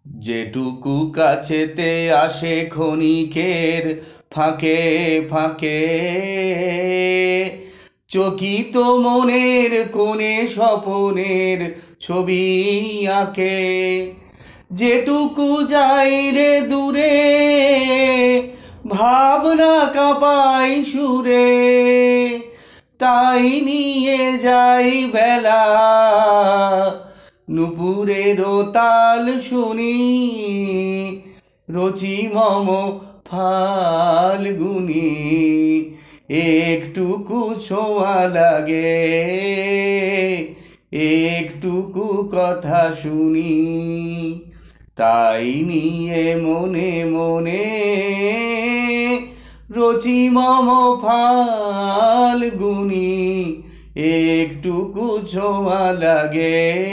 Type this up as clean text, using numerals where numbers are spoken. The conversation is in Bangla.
যেটুকু কাছেতে আসে ক্ষণিকের ফাঁকে ফাঁকে, চকিত মনের কোণে স্বপনের ছবি আঁকে। যেটুকু যাই রে দূরে, ভাবনা কাঁপাই সুরে, তাই নিয়ে যাই বেলা। নুপুরের তাল শুনি, রচি মম ফাল্গুনি। একটুকু ছোঁয়া লাগে, একটুকু কথা শুনি, তাই নিয়ে মনে মনে রচি মম ফাল্গুনি। একটুকু ছোঁয়া লাগে,